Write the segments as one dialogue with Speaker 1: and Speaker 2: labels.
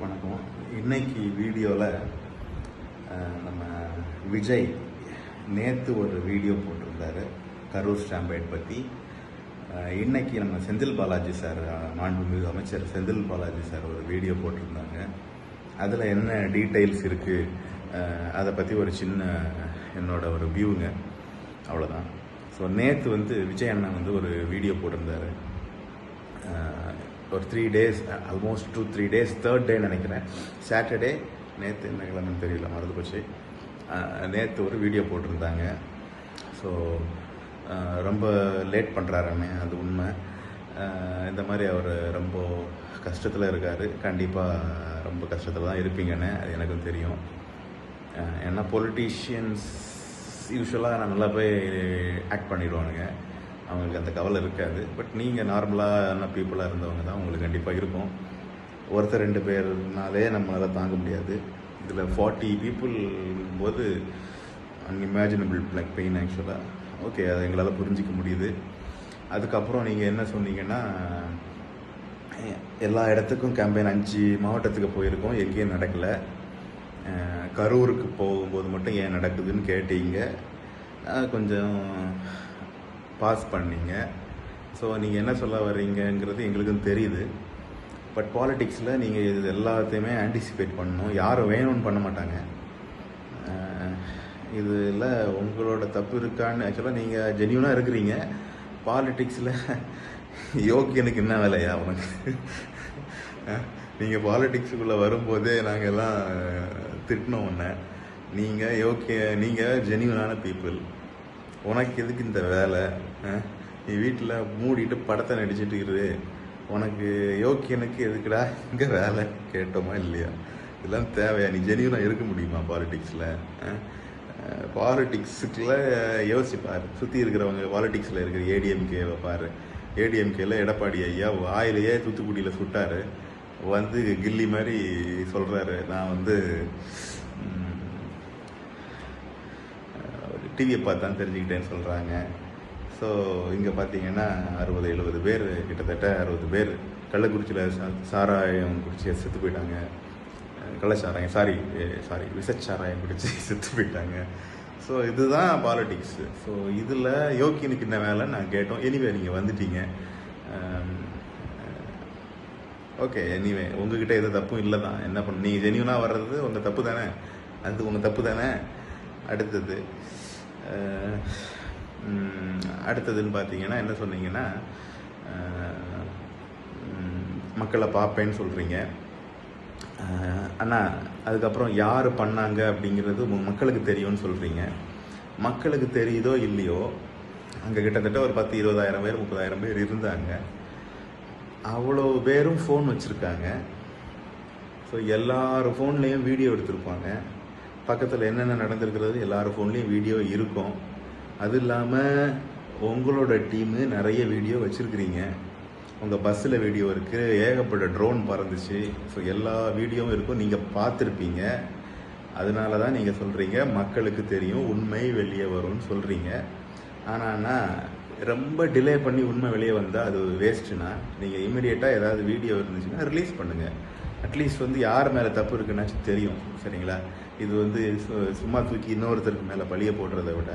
Speaker 1: வணக்கம். இன்னைக்கு வீடியோவில் நம்ம விஜய் நேற்று ஒரு வீடியோ போட்டிருந்தார் கரூர் ஸ்டாம்பேட் பற்றி. இன்னைக்கு நம்ம செந்தில் பாலாஜி சார், மாண்புமிகு அமைச்சர் செந்தில் பாலாஜி சார் ஒரு வீடியோ போட்டிருந்தாங்க. அதில் என்ன டீட்டெயில்ஸ் இருக்குது அதை பற்றி ஒரு சின்ன என்னோட ஒரு வியூங்க, அவ்வளோதான். ஸோ நேற்று விஜய் அண்ணன் ஒரு வீடியோ போட்டிருந்தார். ஒரு 3 days, almost 2-3 days, 3rd day நினைக்கிறேன், சாட்டர்டே. நேற்று என்ன கிழமைன்னு தெரியல, மறந்து போச்சு. நேற்று ஒரு வீடியோ போட்டிருந்தாங்க. ஸோ ரொம்ப லேட் பண்ணுறாருன்னு, அது உண்மை. இந்த மாதிரி அவர் ரொம்ப கஷ்டத்தில் இருக்கார். கண்டிப்பாக ரொம்ப கஷ்டத்தில் தான் இருப்பீங்கன்னு அது எனக்கும் தெரியும். ஏன்னா பொலிட்டீஷியன்ஸ் யூஸ்வலாக நல்லா போய் ஆக்ட் பண்ணிடுவானுங்க, அவங்களுக்கு அந்த கவலை இருக்காது. பட் நீங்கள் நார்மலான பீப்புளாக இருந்தவங்க தான் உங்களுக்கு கண்டிப்பாக இருக்கும். ஒருத்தர் 2 பேர்னாலே நம்மளால் தாங்க முடியாது. இதில் 40 people போது அன்இமேஜினபிள் பிளாக் பெயின் ஆக்சுவலாக. ஓகே, அதை எங்களால் புரிஞ்சிக்க முடியுது. அதுக்கப்புறம் நீங்கள் என்ன சொன்னீங்கன்னா, எல்லா இடத்துக்கும் கேம்பெயின் 5 மாவட்டத்துக்கு போயிருக்கோம், எங்கேயும் நடக்கலை. கரூருக்கு போகும்போது மட்டும் ஏன் நடக்குதுன்னு கேட்டீங்க, கொஞ்சம் பாஸ் பண்ணீங்க. ஸோ நீங்கள் என்ன சொல்ல வர்றீங்கிறது எங்களுக்கும் தெரியுது. பட் பாலிட்டிக்ஸில் நீங்கள் இது எல்லாத்தையுமே ஆன்டிசிபேட் பண்ணணும். யாரும் வேணும்னு பண்ண மாட்டாங்க. இதில் உங்களோட தப்பு இருக்கான்னு ஆக்சுவலாக நீங்கள் ஜென்யூனாக இருக்கிறீங்க. பாலிட்டிக்ஸில் யோக்கியனுக்கு என்ன வேலையா உனக்கு? நீங்கள் பாலிட்டிக்ஸுக்குள்ளே வரும்போதே நாங்கள் எல்லாம் திட்டினோம் ஒன்று. நீங்கள் ஜென்யூனான பீப்புள். உனக்கு எதுக்கு இந்த வேலை? நீ வீட்டில் மூடிட்டு படத்தை நடிச்சிட்டு இரு. உனக்கு யோக்கியனுக்கு எதுக்குடா இங்கே வேலை கேட்டோமா இல்லையா? இதெல்லாம் தேவையா? நீ ஜெனியூனாக இருக்க முடியுமா பாலிட்டிக்ஸில்? பாலிட்டிக்ஸுக்குள்ள யோசிப்பார். சுற்றி இருக்கிறவங்க பாலிட்டிக்ஸில் இருக்கிற ஏடிஎம்கேவை பாரு. ஏடிஎம்கேல எடப்பாடி ஐயா வாயிலேயே தூத்துக்குடியில் சுட்டார். கில்லி மாதிரி சொல்கிறாரு, நான் டிவியை பார்த்து தான் தெரிஞ்சுக்கிட்டேன்னு சொல்கிறாங்க. ஸோ இங்கே பார்த்தீங்கன்னா 60-70 பேர், கிட்டத்தட்ட 60 பேர் கள்ளக்குறிச்சியில் சாராயம் குடிச்சு செத்து போயிட்டாங்க. கள்ளச்சாராயம் சாரி விசச்சாராயம் குடிச்சு செத்து போயிட்டாங்க. ஸோ இதுதான் பாலிட்டிக்ஸு. ஸோ இதில் யோக்கியனுக்கு என்ன வேலை நான் கேட்டோம். எனிவே நீங்கள் வந்துட்டீங்க. ஓகே, எனிவே உங்ககிட்ட எது தப்பும் இல்லை தான். என்ன பண்ண, நீங்கள் ஜென்யூனாக வர்றது உங்கள் தப்பு தானே, அது உங்கள் தப்பு தானே. அடுத்ததுன்னு பார்த்தீங்கன்னா என்ன சொன்னீங்கன்னா, மக்களை பார்ப்பேன்னு சொல்கிறீங்க. ஆனால் அதுக்கப்புறம் யார் பண்ணாங்க அப்படிங்கிறது மக்களுக்கு தெரியும்னு சொல்கிறீங்க. மக்களுக்கு தெரியுதோ இல்லையோ, அங்கே கிட்டத்தட்ட ஒரு 10-20,000 பேர் 30,000 பேர் இருந்தாங்க. அவ்வளோ பேரும் ஃபோன் வச்சுருக்காங்க. ஸோ எல்லார் ஃபோன்லேயும் வீடியோ எடுத்திருப்பாங்க. பக்கத்தில் என்னென்ன நடந்திருக்கிறது எல்லார் ஃபோன்லேயும் வீடியோ இருக்கும். அது இல்லாமல் உங்களோட டீமு நிறைய வீடியோ வச்சுருக்கிறீங்க. உங்கள் பஸ்ஸில் வீடியோ இருக்குது, ஏகப்பட்ட ட்ரோன் பறந்துச்சு. ஸோ எல்லா வீடியோவும் இருக்கும், நீங்கள் பார்த்துருப்பீங்க. அதனால தான் நீங்கள் சொல்கிறீங்க மக்களுக்கு தெரியும், உண்மை வெளியே வரும்னு சொல்கிறீங்க. ஆனால் ரொம்ப டிலே பண்ணி உண்மை வெளியே வந்தால் அது வேஸ்ட்டுனா, நீங்கள் இமீடியட்டாக ஏதாவது வீடியோ இருந்துச்சுன்னா ரிலீஸ் பண்ணுங்கள். அட்லீஸ்ட் யார் மேலே தப்பு இருக்குன்னாச்சும் தெரியும், சரிங்களா? இது சும்மா தூக்கி இன்னொருத்தருக்கு மேலே பழிய போடுறத விட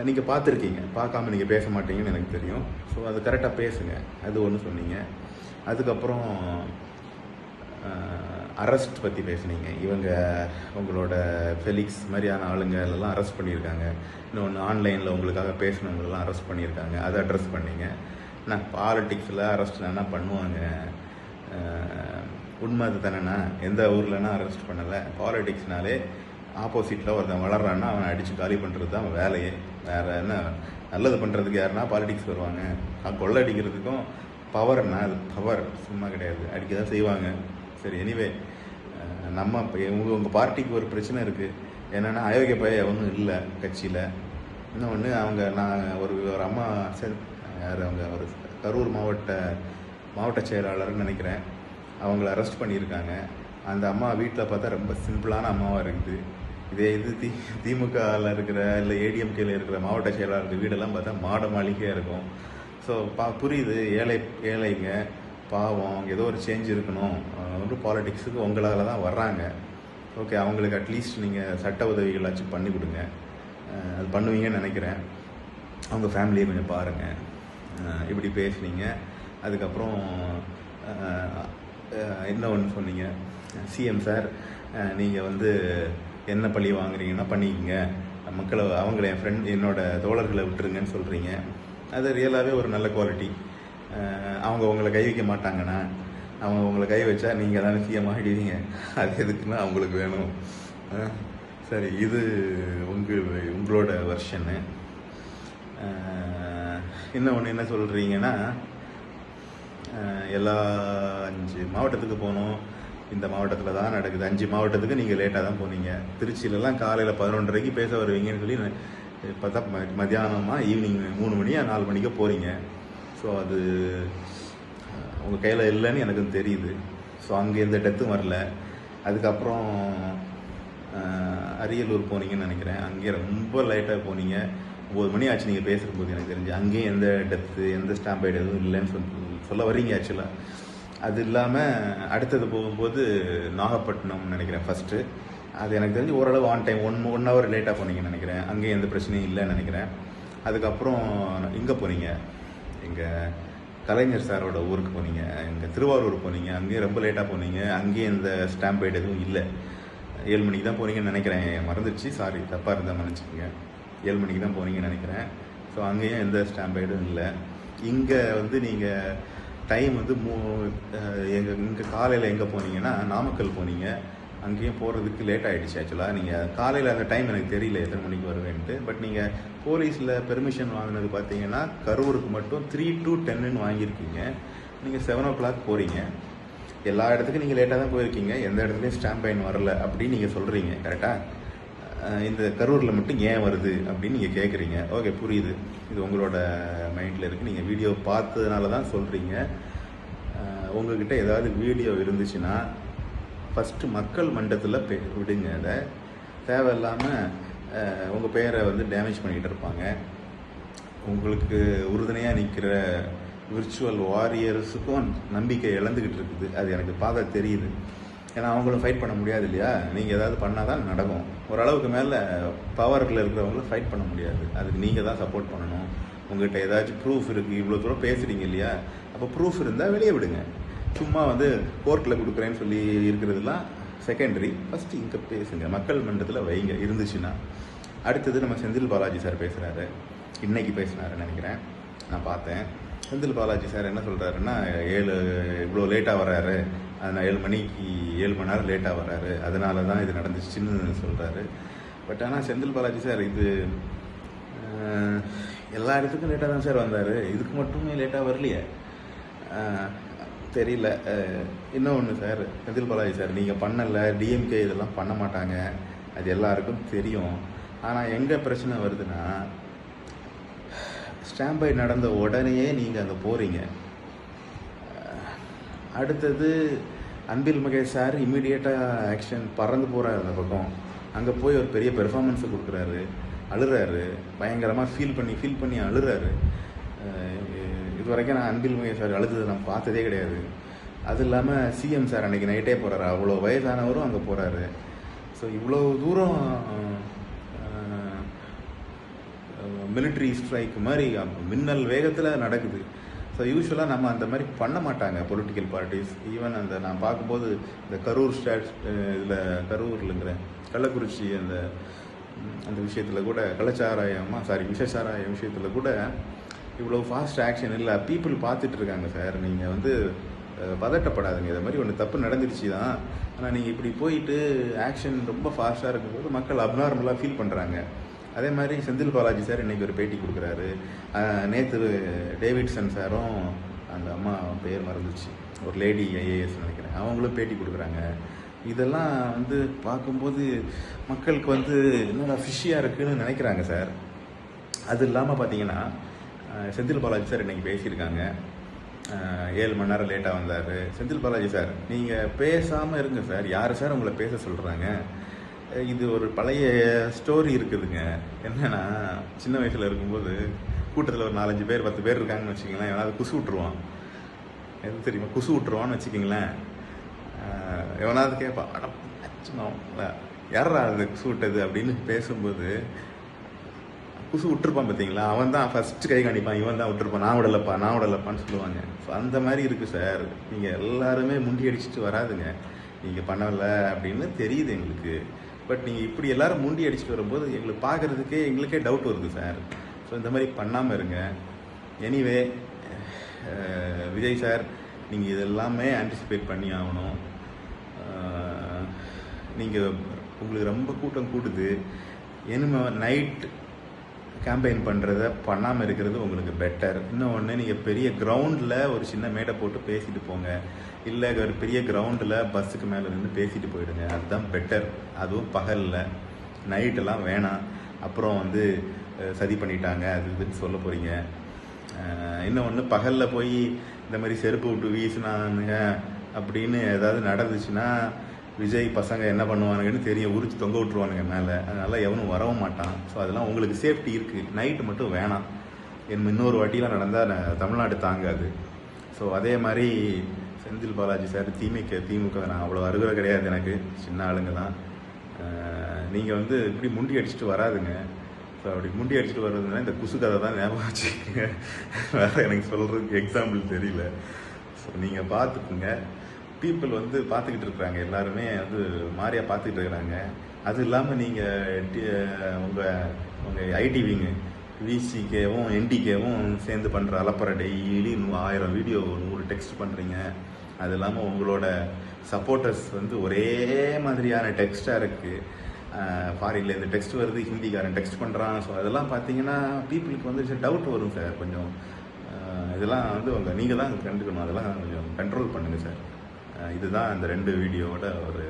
Speaker 1: நீங்கள் பார்த்துருக்கீங்க, பார்க்காம நீங்கள் பேச மாட்டீங்கன்னு எனக்கு தெரியும். ஸோ அது கரெக்டாக பேசுங்க. அது ஒன்று சொன்னீங்க. அதுக்கப்புறம் அரெஸ்ட் பற்றி பேசுனீங்க. உங்களோட ஃபெலிக்ஸ் மாதிரியான ஆளுங்களெல்லாம் அரெஸ்ட் பண்ணியிருக்காங்க. இன்னொன்று ஆன்லைனில் உங்களுக்காக பேசினவங்களெல்லாம் அரெஸ்ட் பண்ணியிருக்காங்க. அதை அட்ரஸ் பண்ணீங்க. நான் பாலிட்டிக்ஸில் அரெஸ்ட் என்ன பண்ணுவாங்க? உண்மை அது தானேண்ணா. எந்த ஊர்லன்னா அரெஸ்ட் பண்ணலை. பாலிட்டிக்ஸ்னாலே ஆப்போசிட்டில் ஒருத்தன் வளர்றான்னா அவனை அடித்து காலி பண்ணுறது தான் வேலையே. வேறு என்ன நல்லது பண்ணுறதுக்கு யாருன்னா பாலிட்டிக்ஸ் வருவாங்க? கொள்ளை அடிக்கிறதுக்கும் பவர்னா, அது பவர் சும்மா கிடையாது, அடிக்க தான் செய்வாங்க. சரி, எனிவே நம்ம உங்கள் பார்ட்டிக்கு ஒரு பிரச்சனை இருக்குது. என்னென்னா அயோக்கிய பையன் ஒன்றும் இல்லை கட்சியில். இன்னொன்று நான் ஒரு அம்மா யார், அவங்க ஒரு கரூர் மாவட்ட செயலாளர்னு நினைக்கிறேன், அவங்கள அரெஸ்ட் பண்ணியிருக்காங்க. அந்த அம்மா வீட்டில் பார்த்தா ரொம்ப சிம்பிளான அம்மாவாக இருக்குது. இதே திமுகவில் இருக்கிற இல்லை ஏடிஎம்கேல இருக்கிற மாவட்ட செயலாளர் வீடெல்லாம் பார்த்தா மாட மாளிகையாக இருக்கும். ஸோ புரியுது, ஏழைங்க பாவம் ஏதோ ஒரு சேஞ்ச் இருக்கணும், வந்து பாலிடிக்ஸுக்கு உங்களால் தான் வர்றாங்க. ஓகே, அவங்களுக்கு அட்லீஸ்ட் நீங்கள் சட்ட உதவிகளாச்சும் பண்ணி கொடுங்க. அது பண்ணுவீங்கன்னு நினைக்கிறேன். அவங்க ஃபேமிலியை கொஞ்சம் பாருங்கள். இப்படி பேசுனீங்க. அதுக்கப்புறம் என்ன ஒன்று சொன்னீங்க, சிஎம் சார் நீங்கள் வந்து என்ன பழி வாங்குறீங்கன்னா பண்ணிக்கங்க, மக்களை அவங்கள என் ஃப்ரெண்ட் என்னோட தோழர்களை விட்டுருங்கன்னு சொல்கிறீங்க. அது ரியலாகவே ஒரு நல்ல குவாலிட்டி. அவங்க உங்களை கை வைக்க மாட்டாங்கன்னா, அவங்க உங்களை கை வச்சா நீங்கள் தானே சிஎம் ஆகிடுவீங்க. அது எதுக்குன்னா அவங்களுக்கு வேணும். சரி, இது உங்களோட வெர்ஷனு. இன்னொன்று என்ன சொல்கிறீங்கன்னா, எல்லா 5 மாவட்டத்துக்கு போனோம், இந்த மாவட்டத்தில் தான் நடக்குது. 5 மாவட்டத்துக்கு நீங்கள் லேட்டாக தான் போனீங்க. திருச்சியிலலாம் காலையில் 11:30க்கு பேச வருவீங்கன்னு சொல்லி பார்த்தா மத்தியானமாக ஈவினிங் 3 மணியா 4 மணிக்கோ போகிறீங்க. ஸோ அது உங்கள் கையில் இல்லைன்னு எனக்கு தெரியுது. ஸோ அங்கே எந்த டெத்தும் வரல. அதுக்கப்புறம் அரியலூர் போனீங்கன்னு நினைக்கிறேன். அங்கே ரொம்ப லைட்டாக போனீங்க. 9 மணி ஆச்சு நீங்கள் பேசும்போது எனக்கு தெரிஞ்சு. அங்கேயும் எந்த டெத்து எந்த ஸ்டாம்பைடு எதுவும் இல்லைன்னு சொல்ல வர்றீங்க ஆக்சுவலாக. அது இல்லாமல் அடுத்தது போகும்போது நாகப்பட்டினம் நினைக்கிறேன் ஃபஸ்ட்டு. அது எனக்கு தெரிஞ்சு ஓரளவு ஆன் டைம் 1 ஹவர் லேட்டாக போனீங்கன்னு நினைக்கிறேன். அங்கேயும் எந்த பிரச்சனையும் இல்லைன்னு நினைக்கிறேன். அதுக்கப்புறம் இங்கே போனீங்க, எங்கள் கலைஞர் சாரோட ஊருக்கு போனீங்க, எங்கள் திருவாரூர் போனீங்க. அங்கேயும் ரொம்ப லேட்டாக போனீங்க. அங்கேயும் எந்த ஸ்டாம்பைடு எதுவும் இல்லை. 7 மணிக்கு தான் போனீங்கன்னு நினைக்கிறேன். மறந்துடுச்சு, சாரி, தப்பாக இருந்தால் மன்னிச்சுக்கோங்க. 7 மணிக்கு தான் போனீங்கன்னு நினைக்கிறேன். ஸோ அங்கேயும் எந்த ஸ்டாம்பைடும் இல்லை. இங்கே வந்து நீங்கள் டைம் வந்து இங்கே காலையில் எங்கே போனீங்கன்னா நாமக்கல் போனீங்க. அங்கேயும் போகிறதுக்கு லேட் ஆகிடுச்சு. ஆக்சுவலாக நீங்கள் காலையில் அந்த டைம் எனக்கு தெரியல எத்தனை மணிக்கு வருவேன்ட்டு. பட் நீங்கள் போலீஸில் பெர்மிஷன் வாங்கினது பார்த்தீங்கன்னா கரூருக்கு மட்டும் 3 to 10 வாங்கியிருக்கீங்க. நீங்கள் 7 o'clock போகிறீங்க. எல்லா இடத்துக்கும் நீங்கள் லேட்டாக தான் போயிருக்கீங்க. எந்த இடத்துலையும் ஸ்டாம்ப் பைன் வரல அப்படின்னு நீங்கள் சொல்கிறீங்க. கரெக்டாக? இந்த கரூரில் மட்டும் ஏன் வருது அப்படின்னு நீங்கள் கேட்குறீங்க. ஓகே, புரியுது. இது உங்களோட மைண்டில் இருக்குது. நீங்கள் வீடியோ பார்த்ததுனால தான் சொல்கிறீங்க. உங்கள்கிட்ட ஏதாவது வீடியோ இருந்துச்சுன்னா ஃபஸ்ட்டு மக்கள் மன்றத்தில் விடுங்க. அதை தேவையில்லாமல் உங்கள் பேரை வந்து டேமேஜ் பண்ணிக்கிட்டு இருப்பாங்க. உங்களுக்கு உறுதுணையாக நிற்கிற விர்ச்சுவல் வாரியர்ஸுக்கும் நம்பிக்கை இழந்துக்கிட்டு இருக்குது. அது எனக்கு பார்க்க தெரியுது. ஏன்னா அவங்களும் ஃபைட் பண்ண முடியாது இல்லையா? நீங்கள் ஏதாவது பண்ணால் தான் நடக்கும். ஓரளவுக்கு மேலே பவரில் இருக்கிறவங்களும் ஃபைட் பண்ண முடியாது. அதுக்கு நீங்கள் தான் சப்போர்ட் பண்ணணும். உங்கள்கிட்ட ஏதாச்சும் ப்ரூஃப் இருக்குது, இவ்வளோ தூரம் பேசுகிறீங்க இல்லையா? அப்போ ப்ரூஃப் இருந்தால் வெளியே விடுங்க. சும்மா வந்து கோர்ட்டில் கொடுக்குறேன்னு சொல்லி இருக்கிறதுலாம் செகண்டரி. ஃபஸ்ட்டு இங்கே பேசுங்க, மக்கள் மன்றத்தில் வைங்க இருந்துச்சுன்னா. அடுத்தது நம்ம செந்தில் பாலாஜி சார் பேசுகிறாரு. இன்றைக்கி பேசினாருன்னு நினைக்கிறேன், நான் பார்த்தேன். செந்தில் பாலாஜி சார் என்ன சொல்கிறாருன்னா, இவ்வளோ லேட்டாக வர்றாரு, அதனால் 7 மணி நேரம் லேட்டாக வர்றாரு, அதனால தான் இது நடந்துச்சுன்னு சொல்கிறாரு. பட் ஆனால் செந்தில் பாலாஜி சார் இது எல்லா இடத்துக்கும் லேட்டாக தான் சார் வந்தார். இதுக்கு மட்டுமே லேட்டாக வரலையே, தெரியல. இன்னொன்று சார், செந்தில் பாலாஜி சார், நீங்கள் பண்ணலை, டிஎம்கே இதெல்லாம் பண்ண மாட்டாங்க, அது எல்லாருக்கும் தெரியும். ஆனால் எங்கே பிரச்சனை வருதுன்னா, ஸ்டாம்பை நடந்த உடனேயே நீங்கள் அங்கே போகிறீங்க. அடுத்தது அன்பில் மகேஷ் சார் இம்மீடியட்டாக ஆக்ஷன் பறந்து போகிறாரு அந்த பக்கம். அங்கே போய் ஒரு பெரிய பெர்ஃபார்மன்ஸை கொடுக்குறாரு, அழுறாரு, பயங்கரமாக ஃபீல் பண்ணி அழுறாரு. இது வரைக்கும் நான் அன்பில் மகேஷ் சார் அழுது நான் பார்த்ததே கிடையாது. அது இல்லாமல் சிஎம் சார் அன்றைக்கி நைட்டே போகிறாரு, அவ்வளோ வயசானவரும் அங்கே போகிறாரு. ஸோ இவ்வளோ தூரம் மிலிட்ரி ஸ்ட்ரைக் மாதிரி மின்னல் வேகத்தில் நடக்குது. ஸோ யூஸ்வலாக நம்ம அந்த மாதிரி பண்ண மாட்டாங்க பொலிட்டிக்கல் பார்ட்டிஸ். ஈவன் அந்த நான் பார்க்கும்போது இந்த கரூர் இதில் கரூர்லங்கிற கள்ளக்குறிச்சி அந்த விஷயத்தில் கூட விஷசாராய விஷயத்தில் கூட இவ்வளோ ஃபாஸ்ட் ஆக்ஷன் இல்லை. பீப்புள் பார்த்துட்டு இருக்காங்க சார். நீங்கள் வந்து பதட்டப்படாதுங்க. இதை மாதிரி ஒன்று தப்பு நடந்துருச்சு தான், ஆனால் நீங்கள் இப்படி போயிட்டு ஆக்ஷன் ரொம்ப ஃபாஸ்ட்டாக இருக்கும்போது மக்கள் அப்நார்மலாக ஃபீல் பண்ணுறாங்க. அதே மாதிரி செந்தில் பாலாஜி சார் இன்றைக்கி ஒரு பேட்டி கொடுக்குறாரு. நேற்று டேவிட்சன் சாரும் அந்த அம்மா பேர் மறந்துச்சு, ஒரு லேடி ஐஏஎஸ் நினைக்கிறேன், அவங்களும் பேட்டி கொடுக்குறாங்க. இதெல்லாம் வந்து பார்க்கும்போது மக்களுக்கு வந்து என்னடா ஃபிஷ்ஷியாக இருக்குதுன்னு நினைக்கிறாங்க சார். அது இல்லாமல் பார்த்தீங்கன்னா செந்தில் பாலாஜி சார் இன்றைக்கி பேசியிருக்காங்க. 7 மணி நேரம் லேட்டாக வந்தார். செந்தில் பாலாஜி சார், நீங்கள் பேசாமல் இருங்க சார். யார் சார் உங்களை பேச சொல்கிறாங்க? இது ஒரு பழைய ஸ்டோரி இருக்குதுங்க. என்னென்னா, சின்ன வயசில் இருக்கும்போது கூட்டத்தில் ஒரு 4-5 பேர் 10 பேர் இருக்காங்கன்னு வச்சிங்களேன், ஏதாவது குசு விட்ருவான். எது தெரியுமா, குசு விட்டுருவான்னு வச்சுக்கிங்களேன். எவனாவது கேட்பான், யாரா அது குசு விட்டது அப்படின்னு பேசும்போது குசு விட்டுருப்பான் பார்த்தீங்களா, அவன் தான் ஃபஸ்ட்டு கை காணிப்பான், இவன் தான் விட்டுருப்பான், நான் விடலப்பான்னு சொல்லுவாங்க. ஸோ அந்த மாதிரி இருக்குது சார். நீங்கள் எல்லாருமே முண்டி அடிச்சுட்டு வராதுங்க. நீங்கள் பண்ணலை அப்படின்னு தெரியுது எங்களுக்கு. பட் நீங்கள் இப்படி எல்லாரும் முண்டி அடிச்சுட்டு வரும்போது எங்களுக்கு பார்க்குறதுக்கே எங்களுக்கே டவுட் வருது சார். ஸோ இந்த மாதிரி பண்ணாமல் இருங்க. எனிவே விஜய் சார், நீங்கள் இதெல்லாமே ஆன்டிசிபேட் பண்ணி ஆகணும். நீங்கள் உங்களுக்கு ரொம்ப கூட்டம் கூடுது, இனிமே நைட் கேம்பெயின் பண்ணுறத பண்ணாமல் இருக்கிறது உங்களுக்கு பெட்டர். இன்னொன்று, நீங்கள் பெரிய கிரவுண்டில் ஒரு சின்ன மேடை போட்டு பேசிட்டு போங்க, இல்லை ஒரு பெரிய கிரவுண்டில் பஸ்ஸுக்கு மேலே நின்று பேசிட்டு போயிடுங்க, அதுதான் பெட்டர். அதுவும் பகலில், நைட்டெல்லாம் வேணாம். அப்புறம் வந்து சதி பண்ணிட்டாங்க அது இதுன்னு சொல்ல போகிறீங்க. இன்னொன்று, பகலில் போய் இந்த மாதிரி செருப்பு விட்டு வீசினானுங்க அப்படின்னு ஏதாவது நடந்துச்சுன்னா விஜய் பசங்க என்ன பண்ணுவானுங்கன்னு தெரியும், உரிச்சு தொங்க விட்டுருவானுங்க மேலே. அதனால் எவனும் வரவும் மாட்டான். ஸோ அதெல்லாம் உங்களுக்கு சேஃப்டி இருக்குது. நைட்டு மட்டும் வேணாம். இன்னொரு வாட்டிலாம் நடந்தால் தமிழ்நாடு தாங்காது. ஸோ அதே மாதிரி செந்தில் பாலாஜி சார், திமுக நான் அவ்வளோ அருகதை கிடையாது, எனக்கு சின்ன ஆளுங்க தான். நீங்கள் வந்து இப்படி முண்டி அடிச்சுட்டு வராதுங்க. ஸோ அப்படி முண்டி அடிச்சுட்டு வர்றதுனா இந்த குசு கதை தான் ஞாபகம் வச்சுக்கோங்க. வேறு எனக்கு சொல்கிறதுக்கு எக்ஸாம்பிள் தெரியல. ஸோ நீங்கள் பார்த்துக்குங்க. பீப்புள் வந்து பார்த்துக்கிட்டு இருக்கிறாங்க, எல்லாருமே வந்து மாதிரியாக பார்த்துக்கிட்டு இருக்கிறாங்க. அது இல்லாமல் நீங்கள் உங்கள் ஐடிவிங்க விசிகேவும் என்டிகேவும் சேர்ந்து பண்ணுற அலப்பறை, டெய்லி 1000 வீடியோ 100 டெக்ஸ்ட் பண்ணுறீங்க. அது இல்லாமல் உங்களோட சப்போர்ட்டர்ஸ் வந்து ஒரே மாதிரியான டெக்ஸ்ட்டாக இருக்குது. ஃபாரின்ல இந்த டெக்ஸ்ட் வருது, ஹிந்திக்காரன் டெக்ஸ்ட் பண்ணுறான். ஸோ அதெல்லாம் பார்த்தீங்கன்னா பீப்புளுக்கு வந்து டவுட் வரும் சார். கொஞ்சம் இதெல்லாம் வந்து நீங்கள் தான் கண்டுக்கணும். அதெல்லாம் கொஞ்சம் கண்ட்ரோல் பண்ணுங்கள் சார். இதுதான் அந்த 2 வீடியோவோட ஒரு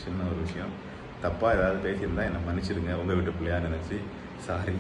Speaker 1: சின்ன ஒரு விஷயம். தப்பாக ஏதாவது பேசியிருந்தால் என்னை மன்னிச்சிடுங்க, உங்கள் வீட்டு பிள்ளையா நினச்சி. சாரி.